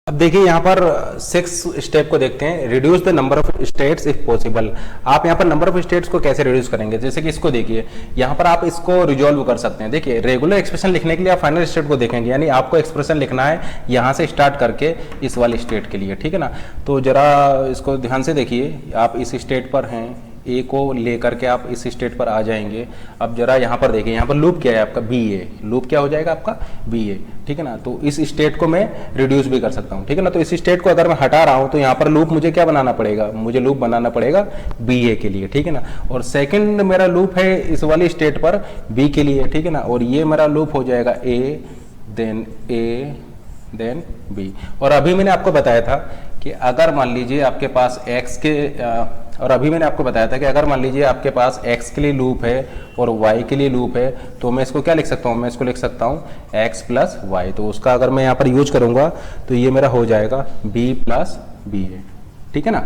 अब देखिए यहाँ पर 6 स्टेप को देखते हैं, reduce the number of states if possible. आप यहाँ पर नंबर ऑफ स्टेट्स को कैसे रिड्यूस करेंगे, जैसे कि इसको देखिए, यहाँ पर आप इसको रिजॉल्व कर सकते हैं। देखिए रेगुलर एक्सप्रेशन लिखने के लिए आप फाइनल स्टेट को देखेंगे, यानी आपको एक्सप्रेशन लिखना है यहाँ से स्टार्ट करके इस वाली स्टेट के लिए, ठीक है ना। तो जरा इसको ध्यान से देखिए, आप इस स्टेट पर हैं, ए को लेकर के आप इस स्टेट पर आ जाएंगे। अब जरा यहाँ पर देखिए, यहाँ पर लूप क्या है आपका, बी ए, लूप क्या हो जाएगा आपका बी ए, ठीक है ना। तो इस स्टेट को मैं रिड्यूस भी कर सकता हूँ, ठीक है ना। तो इस स्टेट को अगर मैं हटा रहा हूँ तो यहाँ पर लूप मुझे क्या बनाना पड़ेगा, मुझे लूप बनाना पड़ेगा बी ए के लिए, ठीक है ना। और सेकंड मेरा लूप है इस वाली स्टेट पर बी के लिए, ठीक है ना। और ये मेरा लूप हो जाएगा ए देन बी। और अभी मैंने आपको बताया था कि अगर मान लीजिए आपके पास एक्स के और अभी मैंने आपको बताया था कि अगर मान लीजिए आपके पास x के लिए लूप है और y के लिए लूप है, तो मैं इसको क्या लिख सकता हूँ, मैं इसको लिख सकता हूँ x प्लस वाई। तो उसका अगर मैं यहाँ पर यूज करूँगा तो ये मेरा हो जाएगा b प्लस बी ए, ठीक है ना।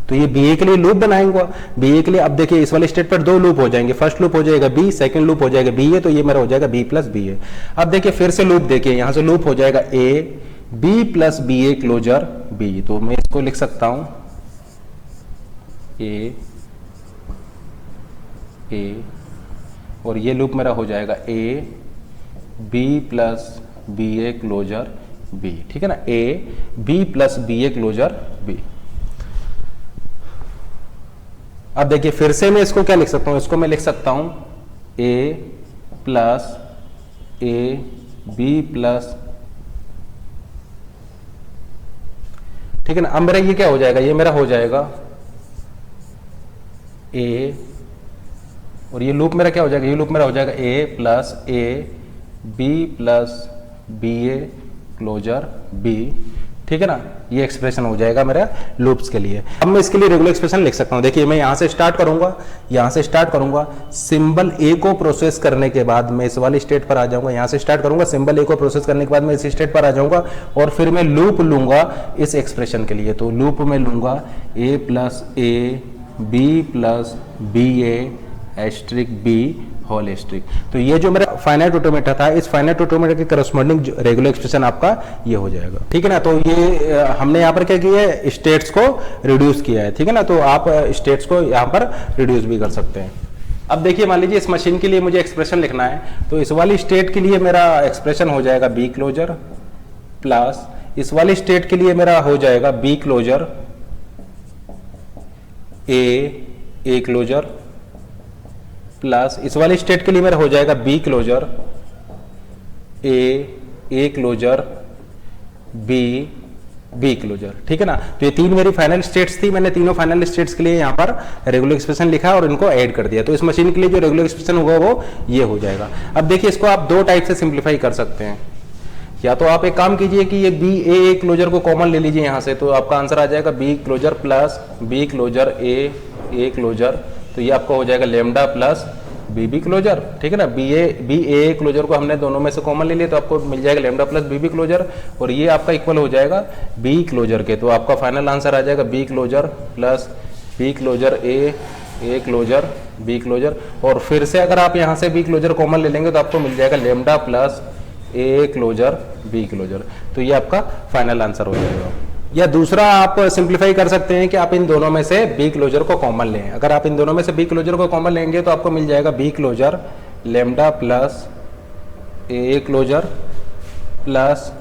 तो ये बी ए के लिए लूप बनाएंगे, बी ए के लिए। अब देखिए इस वाले स्टेट पर दो लूप हो जाएंगे, फर्स्ट लूप हो जाएगा बी, सेकंड लूप हो जाएगा बी ए, तो ये मेरा हो जाएगा बी प्लस बी ए। अब देखिए फिर से लूप देखिए, यहाँ से लूप हो जाएगा A B plus B A closure B. तो मैं इसको लिख सकता हूँ ए और ये लूप मेरा हो जाएगा A B plus B A closure B, ठीक है ना, A B plus B A closure B. अब देखिए फिर से मैं इसको क्या लिख सकता हूं, इसको मैं लिख सकता हूं ए प्लस ए बी प्लस, ठीक है ना। अब मेरा ये क्या हो जाएगा, ये मेरा हो जाएगा ए, और ये लूप मेरा क्या हो जाएगा, ये लूप मेरा हो जाएगा a plus a B plus B A closure B, ठीक है ना। ये एक्सप्रेशन हो जाएगा मेरा लूप्स के लिए। अब मैं इसके लिए रेगुलर एक्सप्रेशन लिख सकता हूं। देखिए मैं यहां से स्टार्ट करूंगा, सिंबल ए को प्रोसेस करने के बाद मैं इस वाली स्टेट पर आ जाऊंगा, यहां से स्टार्ट करूंगा, सिंबल ए को प्रोसेस करने के बाद मैं इस स्टेट पर आ जाऊंगा, और फिर मैं लूप लूंगा इस एक्सप्रेशन के लिए। तो लूप में लूंगा a plus a B plus B a asterisk b whole asterisk. तो ये जो मेरा फाइनाइट ऑटोमेटा था, इस फाइनाइट ऑटोमेटा के करस्पॉन्डिंग रेगुलर एक्सप्रेशन आपका ये हो जाएगा, ठीक है ना। तो ये हमने यहाँ पर क्या किया है, स्टेट्स को रिड्यूस किया है, ठीक है ना। तो आप स्टेट्स को यहाँ पर रिड्यूस भी कर सकते हैं। अब देखिए मान लीजिए इस मशीन के लिए मुझे एक्सप्रेशन लिखना है, तो इस वाली स्टेट के लिए मेरा एक्सप्रेशन हो जाएगा बी क्लोजर प्लस इस वाली स्टेट के लिए मेरा हो जाएगा B closure A closure plus इस वाली स्टेट के लिए मेरा हो जाएगा B closure A closure B closure, ठीक है ना। तो ये तीन मेरी फाइनल स्टेट्स थी, मैंने तीनों फाइनल स्टेट्स के लिए यहाँ पर रेगुलर एक्सप्रेशन लिखा और इनको ऐड कर दिया। तो इस मशीन के लिए जो रेगुलर एक्सप्रेशन होगा वो ये हो जाएगा। अब देखिए इसको आप दो टाइप से सिंप्लीफाई कर सकते हैं, या तो आप एक काम कीजिए कि ये बी ए क्लोजर को कॉमन ले लीजिए यहाँ से, तो आपका आंसर आ जाएगा B closure plus B closure A closure. तो ये आपका हो जाएगा लेमडा प्लस बी क्लोजर, ठीक है ना। बी ए क्लोजर को हमने दोनों में से कॉमन ले लिया, तो आपको मिल जाएगा लेमडा प्लस बी क्लोजर, और ये आपका इक्वल हो जाएगा बी क्लोजर के। तो आपका फाइनल आंसर आ जाएगा B closure plus B closure A closure B closure. और फिर से अगर आप यहाँ से बी क्लोजर कॉमन ले लेंगे तो आपको मिल जाएगा lambda plus A closure B closure. तो ये आपका फाइनल आंसर हो जाएगा। या दूसरा आप सिंप्लीफाई कर सकते हैं कि आप इन दोनों में से बी क्लोजर को कॉमन लें। अगर आप इन दोनों में से बी क्लोजर को कॉमन लेंगे तो आपको मिल जाएगा B closure lambda plus A closure plus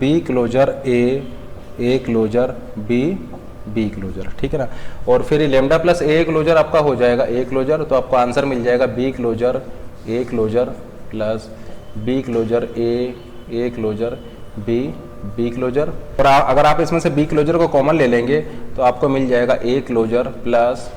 B closure A closure B closure, ठीक है ना। और फिर लेमडा प्लस ए क्लोजर आपका हो जाएगा ए क्लोजर, तो आपको आंसर मिल जाएगा B closure A closure plus B closure A closure B closure. और अगर आप इसमें से बी क्लोजर को कॉमन ले लेंगे तो आपको मिल जाएगा A closure plus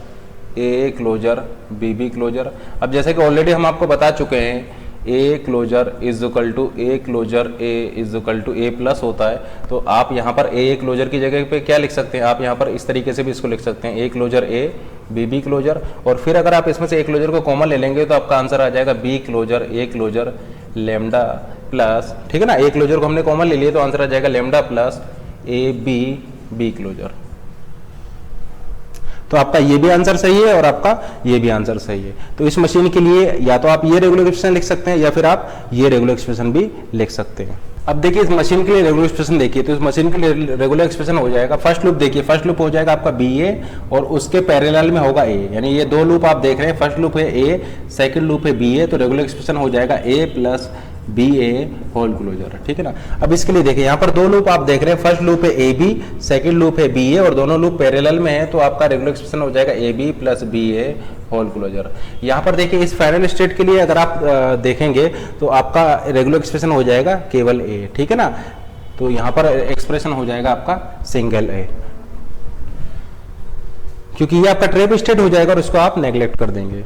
A closure B closure. अब जैसे कि ऑलरेडी हम आपको बता चुके हैं A closure is equal to A closure is equal to A plus होता है, तो आप यहाँ पर ए क्लोजर की जगह पे क्या लिख सकते हैं, आप यहाँ पर इस तरीके से भी इसको लिख सकते हैं ए क्लोजर बी क्लोजर। और फिर अगर आप इसमें से ए क्लोजर को कॉमन ले लेंगे तो आपका आंसर आ जाएगा B closure A closure lambda plus, ठीक है ना। ए क्लोजर को हमने कॉमन ले लिया तो आंसर आ जाएगा lambda plus a B closure. तो आपका ये भी आंसर सही है और आपका ये भी आंसर सही है। तो इस मशीन के लिए या तो आप ये रेगुलर एक्सप्रेशन लिख सकते हैं या फिर आप ये रेगुलर एक्सप्रेशन भी लिख सकते हैं। अब देखिए इस मशीन के लिए रेगुलर एक्सप्रेशन देखिए, तो इस मशीन के लिए रेगुलर एक्सप्रेशन हो जाएगा, फर्स्ट लूप देखिए, फर्स्ट लूप हो जाएगा आपका बी ए और उसके पैरेलल में होगा ए, यानी ये दो लूप आप देख रहे हैं, फर्स्ट लूप है ए, सेकंड लूप है बी ए, तो रेगुलर एक्सप्रेशन हो जाएगा a plus B A whole closure, ठीक है ना। अब इसके लिए देखिए यहाँ पर दो लूप आप देख रहे हैं, फर्स्ट लूप है ए बी, सेकेंड लूप है बी ए और दोनों लूप पैरेलल में है, तो आपका रेगुलर एक्सप्रेशन हो जाएगा A B plus B A whole closure. यहाँ पर देखिए इस फाइनल स्टेट के लिए अगर आप देखेंगे तो आपका रेगुलर एक्सप्रेशन हो जाएगा केवल ए, ठीक है ना। तो यहाँ पर एक्सप्रेशन हो जाएगा आपका सिंगल ए, क्योंकि ये आपका ट्रैप स्टेट हो जाएगा और इसको आप नेग्लेक्ट कर देंगे।